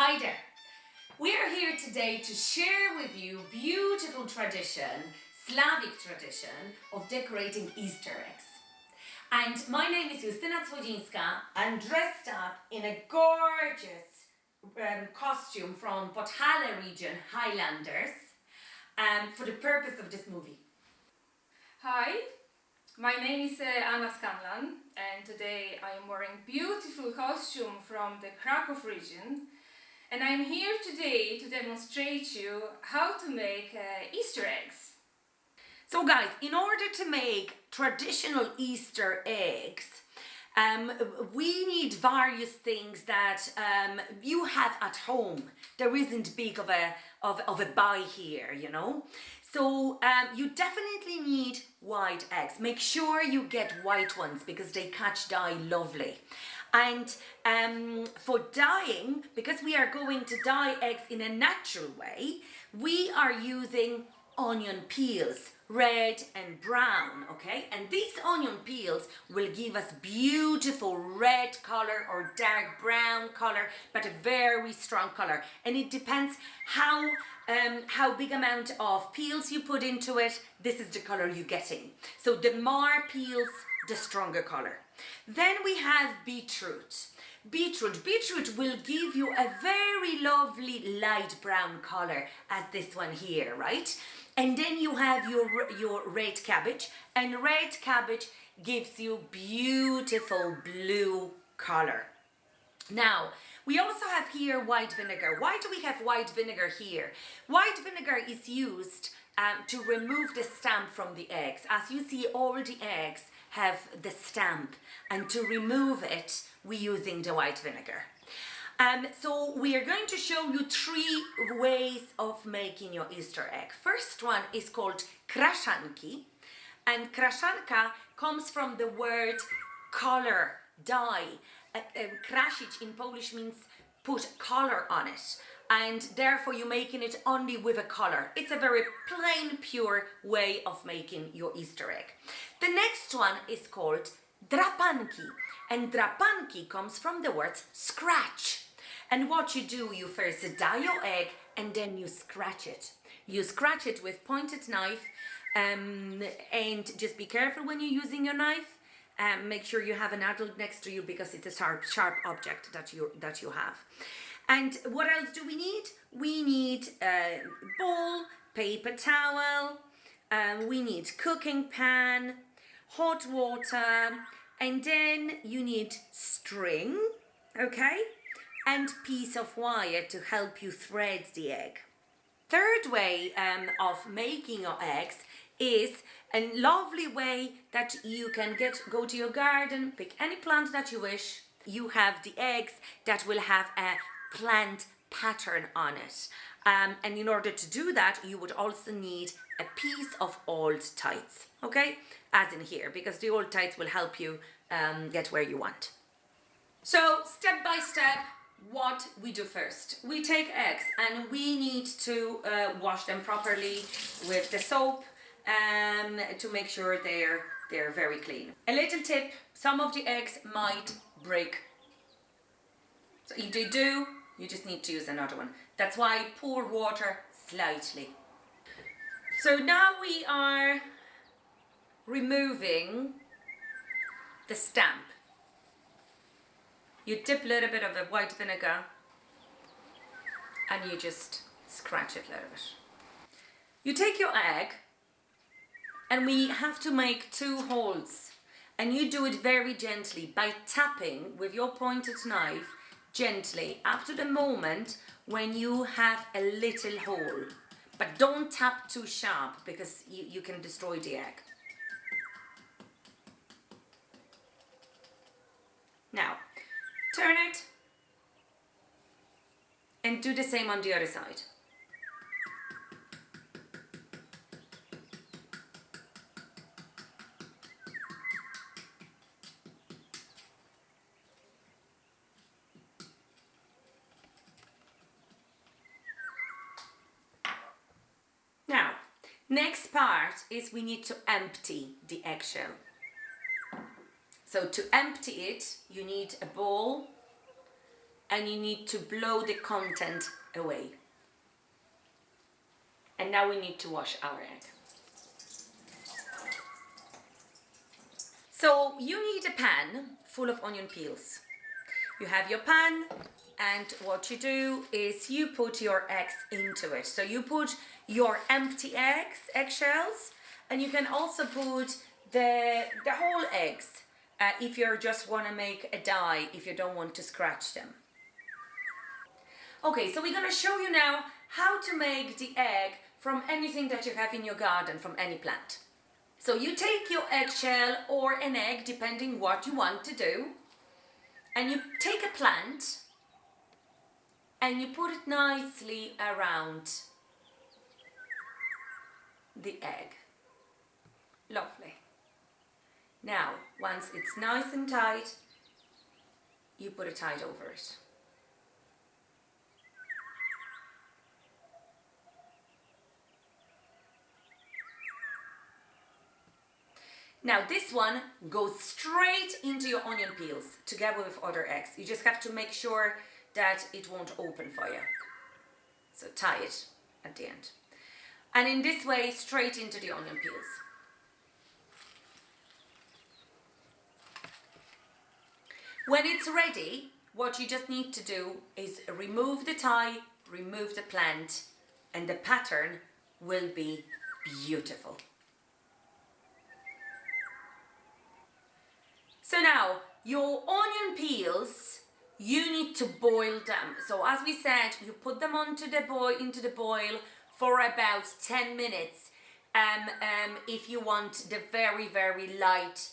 Hi there! We are here today to share with you beautiful tradition, Slavic tradition of decorating Easter eggs. And my name is Justyna Cwojdzińska. I'm dressed up in a gorgeous costume from Podhala region, Highlanders, for the purpose of this movie. Hi, my name is Scanlan, and today I am wearing beautiful costume from the Krakow region, and I'm here today to demonstrate you how to make Easter eggs. So guys, in order to make traditional Easter eggs, we need various things that you have at home. There isn't big of a buy here, you know. So you definitely need white eggs. Make sure you get white ones because they catch dye lovely. And for dyeing, because we are going to dye eggs in a natural way, we are using onion peels, red and brown, okay? And these onion peels will give us beautiful red color or dark brown color, but a very strong color. And it depends how big amount of peels you put into it, this is the color you're getting. So the more peels, the stronger color. Then we have beetroot. Beetroot will give you a very lovely light brown color as this one here, right? And then you have your red cabbage, and red cabbage gives you beautiful blue color. Now, we also have here white vinegar. Why do we have white vinegar here? White vinegar is used to remove the stamp from the eggs. As you see, all the eggs have the stamp, and to remove it, we're using the white vinegar. So we are going to show you 3 ways of making your Easter egg. First one is called kraszanki, and kraszanka comes from the word color, dye. Krasić in Polish means put color on it, and therefore you're making it only with a color. It's a very plain, pure way of making your Easter egg. The next one is called drapanki, and drapanki comes from the word scratch. And what you do, you first dye your egg and then you scratch it. You scratch it with pointed knife, and just be careful when you're using your knife. Make sure you have an adult next to you because it's a sharp object that you have. And what else do we need? We need a bowl, paper towel, we need cooking pan, hot water, and then you need string, okay? And piece of wire to help you thread the egg. Third way of making your eggs is a lovely way that you can go to your garden, pick any plant that you wish. You have the eggs that will have a plant pattern on it. And in order to do that, you would also need a piece of old tights, okay? As in here, because the old tights will help you get where you want. So step by step, what we do first. We take eggs and we need to wash them properly with the soap to make sure they're very clean. A little tip, some of the eggs might break. So if they do, you just need to use another one. That's why pour water slightly. So now we are removing the stamp. You dip a little bit of the white vinegar and you just scratch it a little bit. You take your egg, and we have to make 2 holes, and you do it very gently by tapping with your pointed knife gently up to the moment when you have a little hole. But don't tap too sharp because you can destroy the egg. Now, turn it and do the same on the other side. Now, next part is we need to empty the eggshell. So to empty it, you need a bowl and you need to blow the content away. And now we need to wash our egg. So you need a pan full of onion peels. You have your pan, and what you do is you put your eggs into it. So you put your empty eggshells, and you can also put the whole eggs if you just want to make a dye, if you don't want to scratch them. Okay, so we're going to show you now how to make the egg from anything that you have in your garden, from any plant. So you take your eggshell or an egg, depending what you want to do, and you take a plant and you put it nicely around the egg. Lovely. Now, once it's nice and tight, you put a tide over it. Now this one goes straight into your onion peels together with other eggs. You just have to make sure that it won't open for you. So tie it at the end. And in this way, straight into the onion peels. When it's ready, what you just need to do is remove the tie, remove the plant, and the pattern will be beautiful. So now, your onion peels, you need to boil them. So as we said, you put them into the boil for about 10 minutes if you want the very, very light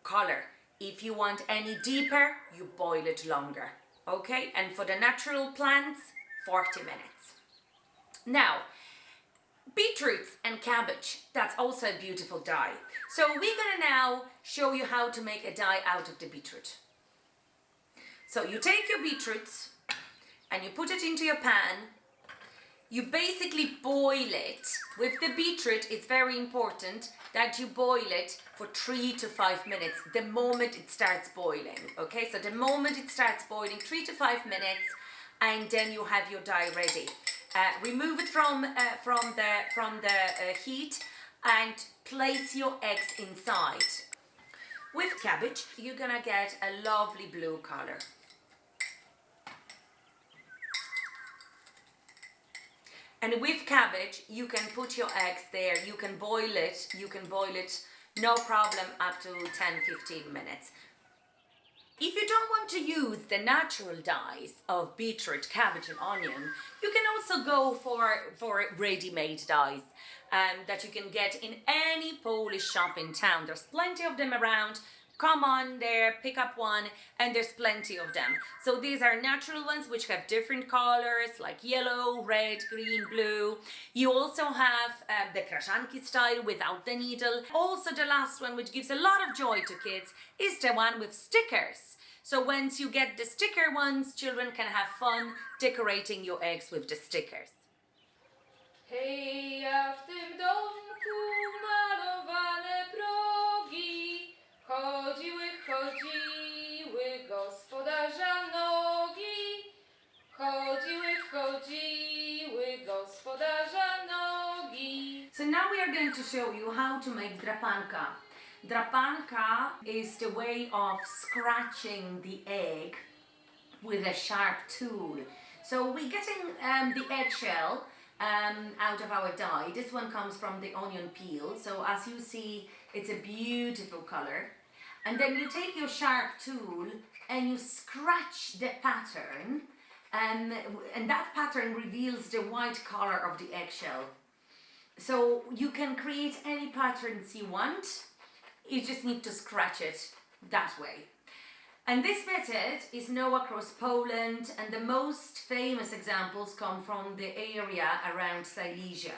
color. If you want any deeper, you boil it longer. Okay? And for the natural plants, 40 minutes. Now, beetroots and cabbage, that's also a beautiful dye. So we're gonna now show you how to make a dye out of the beetroot. So you take your beetroots and you put it into your pan. You basically boil it. With the beetroot, it's very important that you boil it for 3 to 5 minutes the moment it starts boiling. Okay, so the moment it starts boiling, 3 to 5 minutes, and then you have your dye ready. Remove it from the heat and place your eggs inside. With cabbage, you're gonna get a lovely blue color. And with cabbage, you can put your eggs there, you can boil it, no problem, up to 10-15 minutes. If you don't want to use the natural dyes of beetroot, cabbage and onion, you can also go for ready-made dyes that you can get in any Polish shop in town. There's plenty of them around. Come on there, pick up one, and there's plenty of them. So these are natural ones which have different colors like yellow, red, green, blue. You also have the kraszanki style without the needle. Also the last one, which gives a lot of joy to kids, is the one with stickers. So once you get the sticker ones, children can have fun decorating your eggs with the stickers. Hej, ja w tym domku malowane progi, chodziły gospodarza nogi, chodziły gospodarza nogi. So now we are going to show you how to make drapanka. Drapanka is the way of scratching the egg with a sharp tool. So we're getting the eggshell out of our dye. This one comes from the onion peel. So as you see, it's a beautiful color. And then you take your sharp tool and you scratch the pattern, and that pattern reveals the white color of the eggshell. So you can create any patterns you want. You just need to scratch it that way. And this method is known across Poland, and the most famous examples come from the area around Silesia.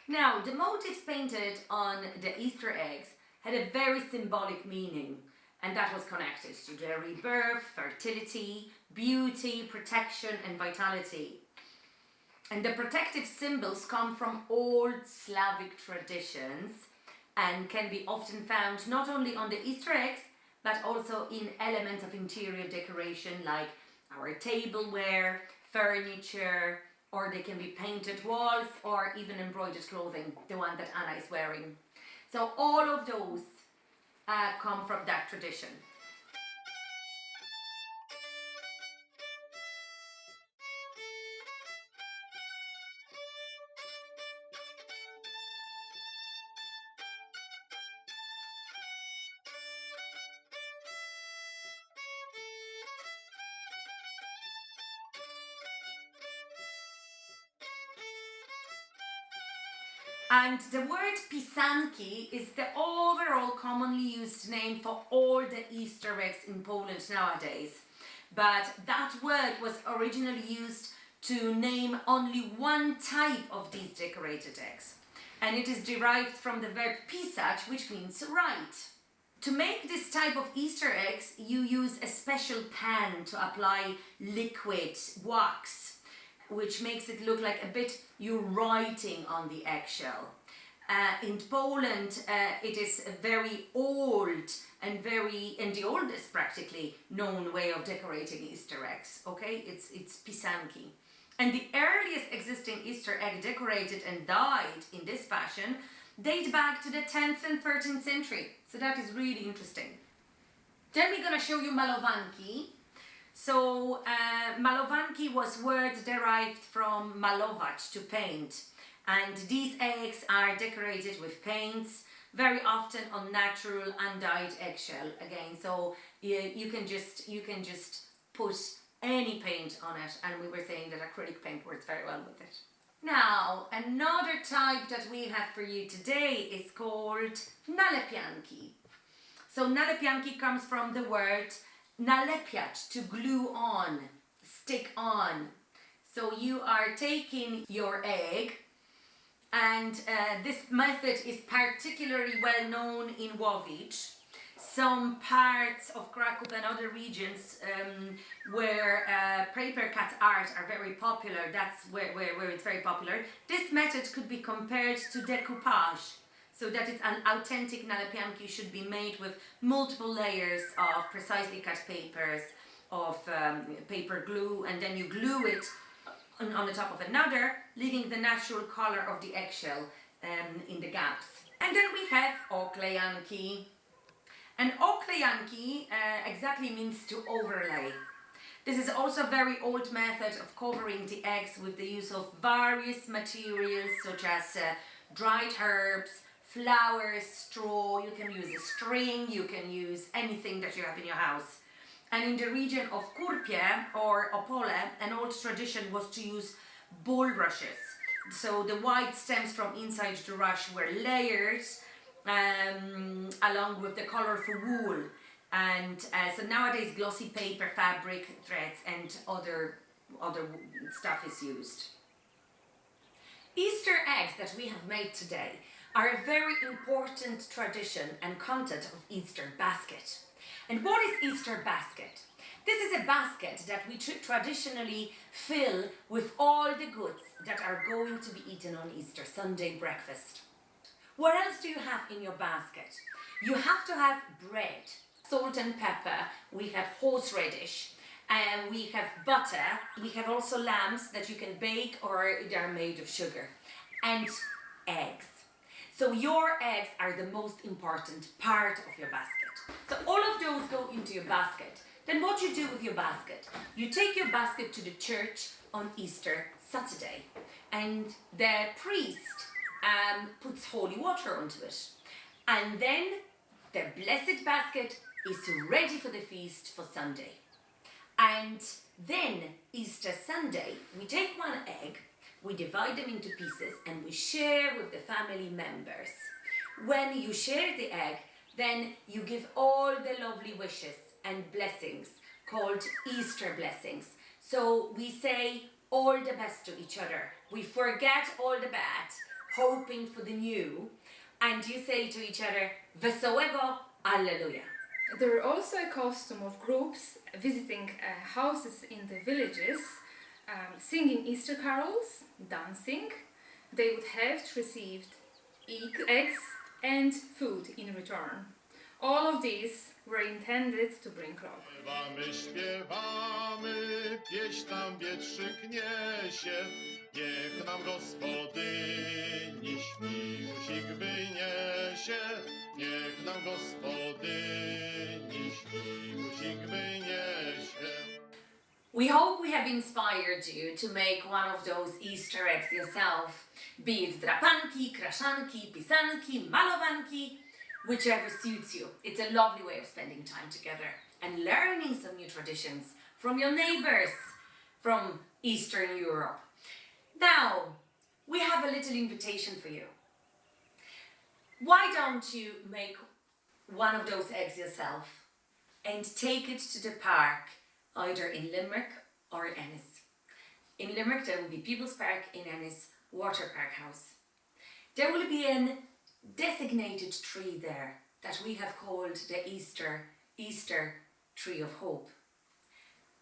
Now, the motifs painted on the Easter eggs had a very symbolic meaning, and that was connected to the rebirth, fertility, beauty, protection and vitality. And the protective symbols come from old Slavic traditions and can be often found not only on the Easter eggs, but also in elements of interior decoration like our tableware, furniture, or they can be painted walls or even embroidered clothing, the one that Anna is wearing. So all of those come from that tradition. And the word pisanki is the overall commonly used name for all the Easter eggs in Poland nowadays. But that word was originally used to name only one type of these decorated eggs. And it is derived from the verb pisać, which means write. To make this type of Easter eggs, you use a special pan to apply liquid wax, which makes it look like a bit you're writing on the eggshell. In Poland, it is a very old and the oldest practically known way of decorating Easter eggs. Okay, it's pisanki. And the earliest existing Easter egg decorated and dyed in this fashion date back to the 10th and 13th century. So that is really interesting. Then we're gonna show you malowanki. So malowanki was word derived from malować, to paint, and these eggs are decorated with paints, very often on natural undyed eggshell again. So you can just put any paint on it, and we were saying that acrylic paint works very well with it. Now another type that we have for you today is called nalepianki. So nalepianki comes from the word nalepiać, to glue on, stick on. So you are taking your egg, and this method is particularly well known in Łowicz, some parts of Kraków and other regions where paper cut art are very popular. That's where it's very popular. This method could be compared to decoupage. So that it's an authentic nalepianki should be made with multiple layers of precisely cut papers, of paper glue, and then you glue it on the top of another, leaving the natural color of the eggshell in the gaps. And then we have oklejanki. And oklejanki exactly means to overlay. This is also a very old method of covering the eggs with the use of various materials such as dried herbs, flowers, straw. You can use a string, you can use anything that you have in your house. And in the region of Kurpie or Opole, an old tradition was to use bulrushes. So the white stems from inside the rush were layered along with the colorful wool. And so nowadays glossy paper, fabric, threads and other stuff is used. Easter eggs that we have made today are a very important tradition and content of Easter basket. And what is Easter basket? This is a basket that we traditionally fill with all the goods that are going to be eaten on Easter Sunday breakfast. What else do you have in your basket? You have to have bread, salt and pepper, we have horseradish, and we have butter, we have also lambs that you can bake or they are made of sugar, and eggs. So your eggs are the most important part of your basket. So all of those go into your basket. Then what you do with your basket? You take your basket to the church on Easter Saturday, and the priest puts holy water onto it. And then the blessed basket is ready for the feast for Sunday. And then Easter Sunday, we take one egg, we divide them into pieces and we share with the family members. When you share the egg, then you give all the lovely wishes and blessings called Easter blessings. So we say all the best to each other. We forget all the bad, hoping for the new. And you say to each other, Wesołego Alleluja. There are also a custom of groups visiting houses in the villages, singing Easter carols, dancing. They would have received eggs and food in return. All of these were intended to bring luck. Śpiewamy, śpiewamy, pieśń nam wietrzyk niesie, niech nam gospodyni śmigus wyniesie, niech nam gospodyni śmigus wyniesie. We hope we have inspired you to make one of those Easter eggs yourself, be it drapanki, kraszanki, pisanki, malowanki, whichever suits you. It's a lovely way of spending time together and learning some new traditions from your neighbours from Eastern Europe. Now, we have a little invitation for you. Why don't you make one of those eggs yourself and take it to the park, either in Limerick or Ennis. In Limerick there will be People's Park, in Ennis, Water Park House. There will be a designated tree there that we have called the Easter Tree of Hope.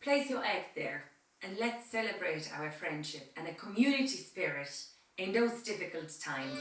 Place your egg there and let's celebrate our friendship and a community spirit in those difficult times.